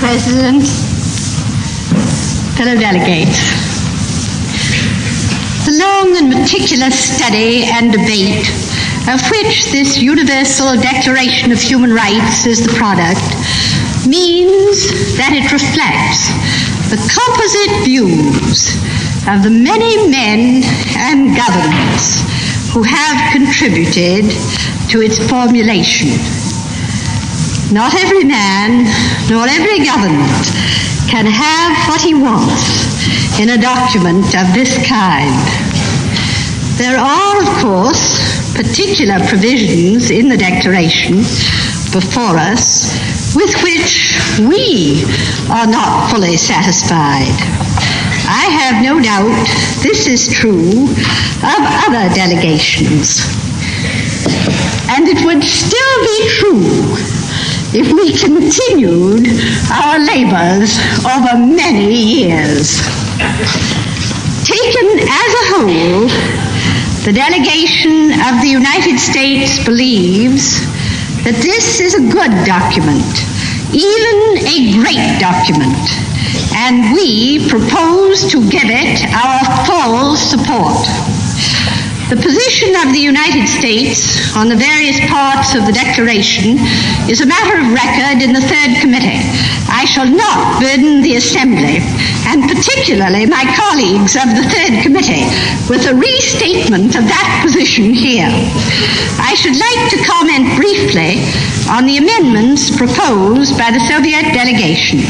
President, fellow delegates. The long and meticulous study and debate of which this Universal Declaration of Human Rights is the product means that it reflects the composite views of the many men and governments who have contributed to its formulation. Not every man, nor every government can have what he wants in a document of this kind. There are, of course, particular provisions in the Declaration before us with which we are not fully satisfied. I have no doubt this is true of other delegations. And it would still be true if we continued our labors over many years. Taken as a whole, the delegation of the United States believes that this is a good document, even a great document, and we propose to give it our full support. The position of the United States on the various parts of the Declaration is a matter of record in the Third Committee. I shall not burden the Assembly, and particularly my colleagues of the Third Committee, with a restatement of that position here. I should like to comment briefly on the amendments proposed by the Soviet delegation.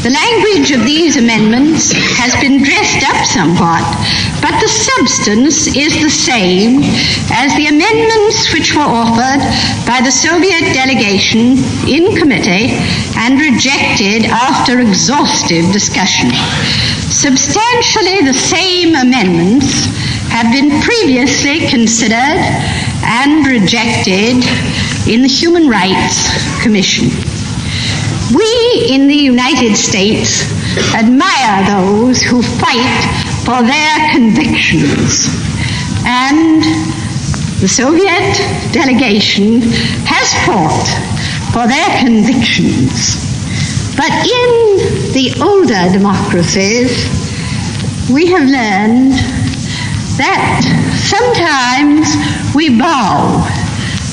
The language of these amendments has been dressed up somewhat, but the substance is the same as the amendments which were offered by the Soviet delegation in committee and rejected after exhaustive discussion. Substantially the same amendments have been previously considered and rejected in the Human Rights Commission. We in the United States admire those who fight for their convictions, and the Soviet delegation has fought for their convictions. But in the older democracies, we have learned that sometimes we bow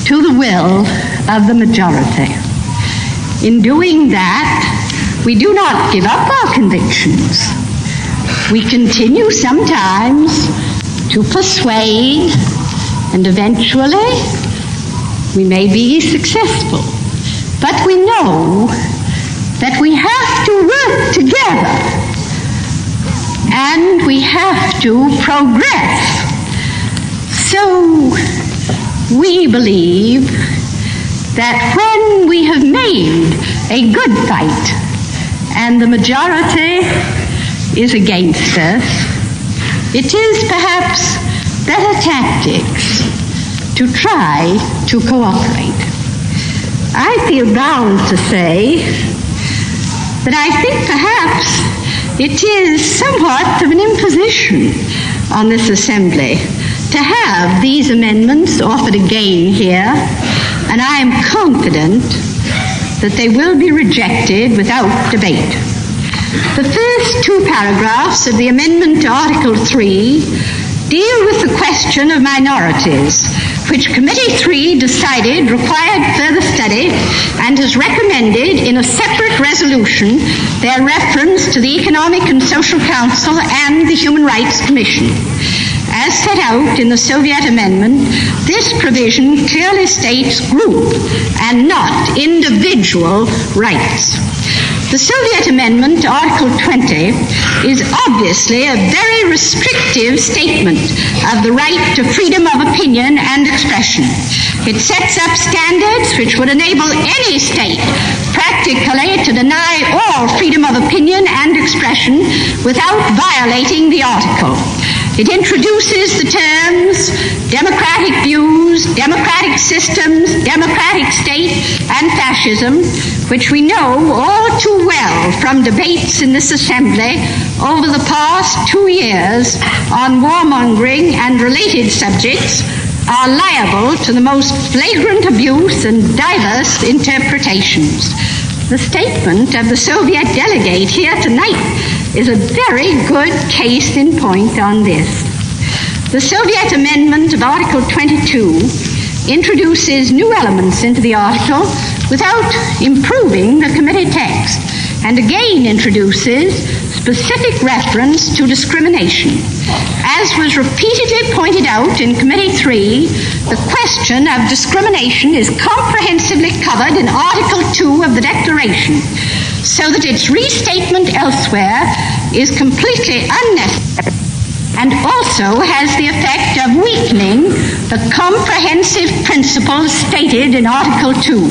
to the will of the majority. In doing that, we do not give up our convictions. We continue sometimes to persuade, and eventually we may be successful. But we know that we have to work together and we have to progress. So we believe that when we have made a good fight and the majority is against us, it is perhaps better tactics to try to cooperate. I feel bound to say that I think perhaps it is somewhat of an imposition on this Assembly to have these amendments offered again here, and I am confident that they will be rejected without debate. The first two paragraphs of the amendment to Article 3 deal with the question of minorities, which Committee 3 decided required further study and has recommended in a separate resolution their reference to the Economic and Social Council and the Human Rights Commission. As set out in the Soviet amendment, this provision clearly states group and not individual rights. The Soviet amendment to Article 20 is obviously a very restrictive statement of the right to freedom of opinion and expression. It sets up standards which would enable any state practically to deny all freedom of opinion and expression without violating the article. It introduces the terms democratic views, democratic systems, democratic state, and fascism, which we know all too well from debates in this Assembly over the past 2 years on warmongering and related subjects, are liable to the most flagrant abuse and diverse interpretations. The statement of the Soviet delegate here tonight is a very good case in point on this. The Soviet amendment of Article 22 introduces new elements into the article without improving the committee text, and again introduces specific reference to discrimination. As was repeatedly pointed out in Committee 3, the question of discrimination is comprehensively covered in Article 2 of the Declaration, so that its restatement elsewhere is completely unnecessary and also has the effect of weakening the comprehensive principles stated in Article 2.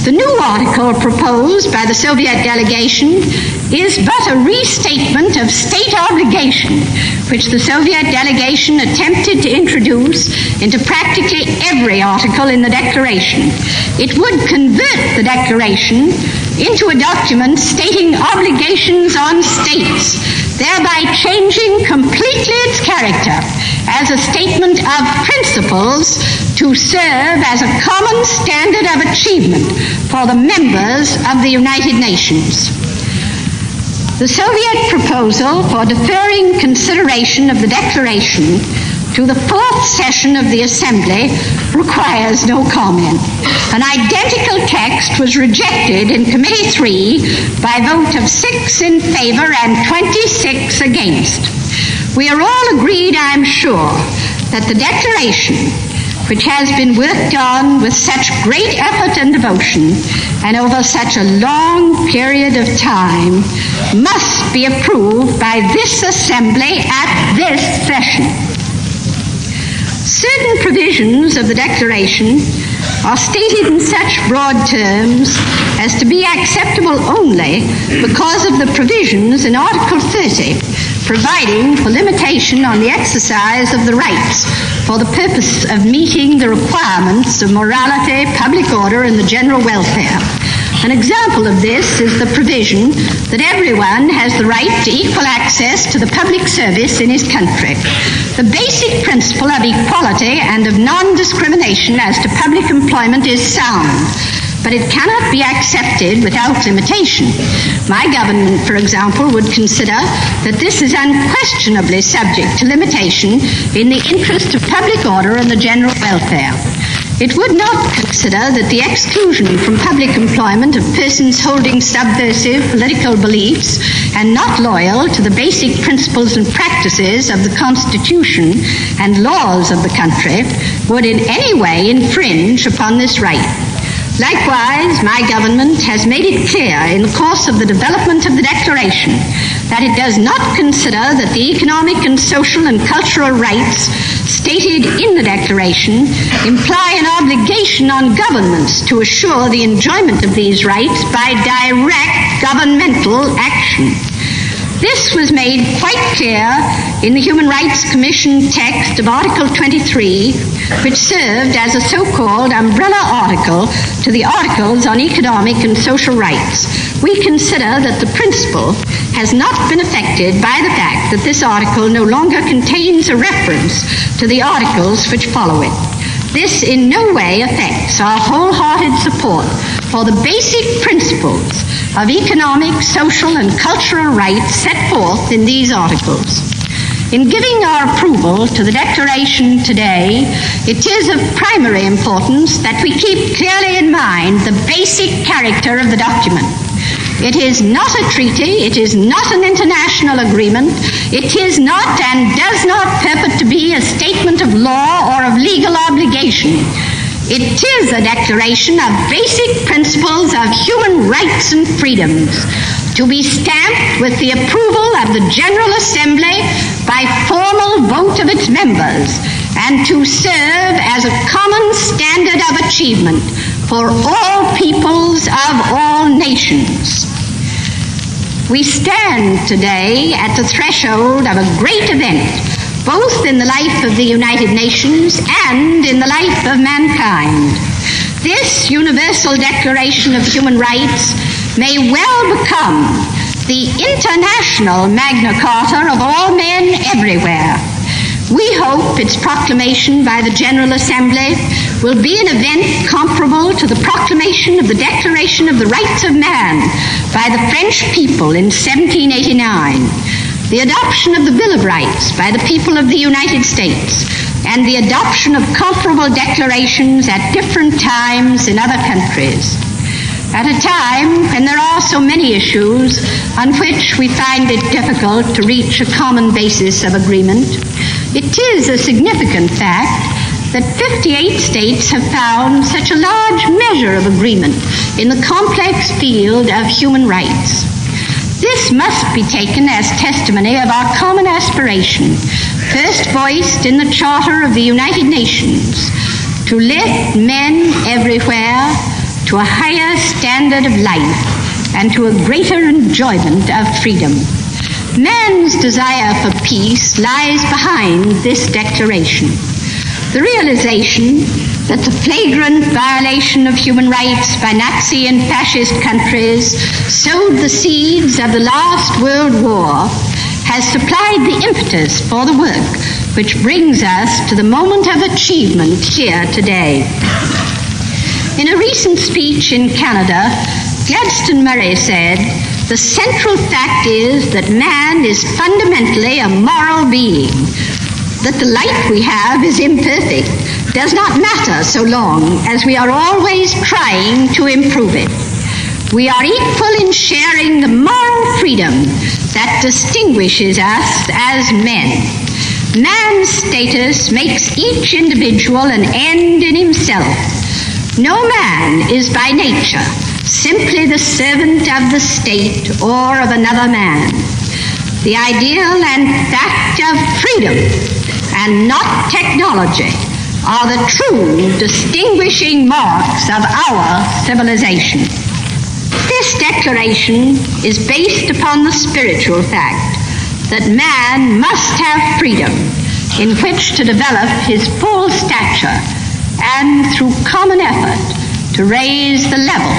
The new article proposed by the Soviet delegation is but a restatement of state obligation, which the Soviet delegation attempted to introduce into practically every article in the Declaration. It would convert the Declaration into a document stating obligations on states, thereby changing completely its character as a statement of principles to serve as a common standard of achievement for the members of the United Nations. The Soviet proposal for deferring consideration of the Declaration to the fourth session of the Assembly requires no comment. An identical text was rejected in Committee 3 by a vote of 6 in favor and 26 against. We are all agreed, I am sure, that the Declaration, which has been worked on with such great effort and devotion and over such a long period of time, must be approved by this Assembly at this session. Certain provisions of the Declaration are stated in such broad terms as to be acceptable only because of the provisions in Article 30, providing for limitation on the exercise of the rights for the purpose of meeting the requirements of morality, public order, and the general welfare. An example of this is the provision that everyone has the right to equal access to the public service in his country. The basic principle of equality and of non-discrimination as to public employment is sound, but it cannot be accepted without limitation. My government, for example, would consider that this is unquestionably subject to limitation in the interest of public order and the general welfare. It would not consider that the exclusion from public employment of persons holding subversive political beliefs and not loyal to the basic principles and practices of the Constitution and laws of the country would in any way infringe upon this right. Likewise, my government has made it clear in the course of the development of the Declaration that it does not consider that the economic and social and cultural rights stated in the Declaration imply an obligation on governments to assure the enjoyment of these rights by direct governmental action. This was made quite clear in the Human Rights Commission text of Article 23, which served as a so-called umbrella article to the articles on economic and social rights. We consider that the principle has not been affected by the fact that this article no longer contains a reference to the articles which follow it. This in no way affects our wholehearted support for the basic principles of economic, social, and cultural rights set forth in these articles. In giving our approval to the Declaration today, it is of primary importance that we keep clearly in mind the basic character of the document. It is not a treaty, it is not an international agreement, it is not and does not purport to be a statement of law or of legal obligation. It is a declaration of basic principles of human rights and freedoms, to be stamped with the approval of the General Assembly by formal vote of its members, and to serve as a common standard of achievement for all peoples of all nations. We stand today at the threshold of a great event, both in the life of the United Nations and in the life of mankind. This Universal Declaration of Human Rights may well become the international Magna Carta of all men everywhere. We hope its proclamation by the General Assembly will be an event comparable to the proclamation of the Declaration of the Rights of Man by the French people in 1789, the adoption of the Bill of Rights by the people of the United States, and the adoption of comparable declarations at different times in other countries. At a time when there are so many issues on which we find it difficult to reach a common basis of agreement, it is a significant fact that 58 states have found such a large measure of agreement in the complex field of human rights. This must be taken as testimony of our common aspiration, first voiced in the Charter of the United Nations, to lift men everywhere to a higher standard of life and to a greater enjoyment of freedom. Man's desire for peace lies behind this declaration. The realization that the flagrant violation of human rights by Nazi and fascist countries sowed the seeds of the last World War has supplied the impetus for the work which brings us to the moment of achievement here today. In a recent speech in Canada, Gladstone Murray said, "The central fact is that man is fundamentally a moral being. That the life we have is imperfect does not matter so long as we are always trying to improve it. We are equal in sharing the moral freedom that distinguishes us as men. Man's status makes each individual an end in himself. No man is by nature simply the servant of the state or of another man. The ideal and fact of freedom, and not technology, are the true distinguishing marks of our civilization." This declaration is based upon the spiritual fact that man must have freedom in which to develop his full stature and through common effort to raise the level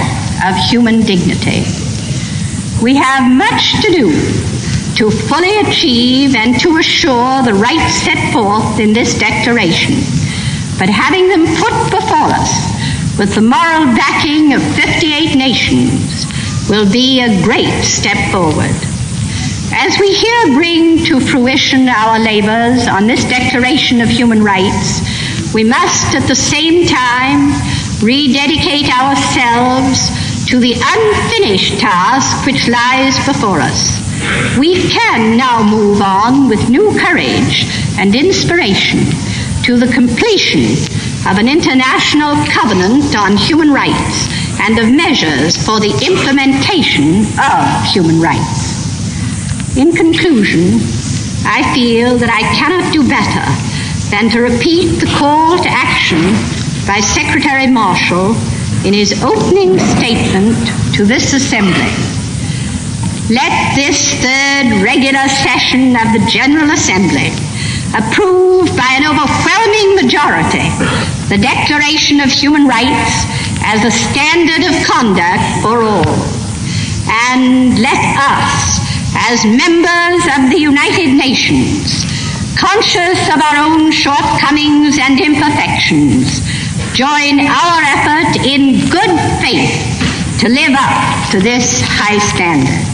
of human dignity. We have much to do to fully achieve and to assure the rights set forth in this declaration, but having them put before us with the moral backing of 58 nations will be a great step forward. As we here bring to fruition our labors on this Declaration of Human Rights, we must at the same time rededicate ourselves to the unfinished task which lies before us. We can now move on with new courage and inspiration to the completion of an international covenant on human rights and of measures for the implementation of human rights. In conclusion, I feel that I cannot do better than to repeat the call to action by Secretary Marshall in his opening statement to this Assembly. Let this third regular session of the General Assembly approve by an overwhelming majority the Declaration of Human Rights as a standard of conduct for all. And let us, as members of the United Nations, conscious of our own shortcomings and imperfections, join our effort in good faith to live up to this high standard.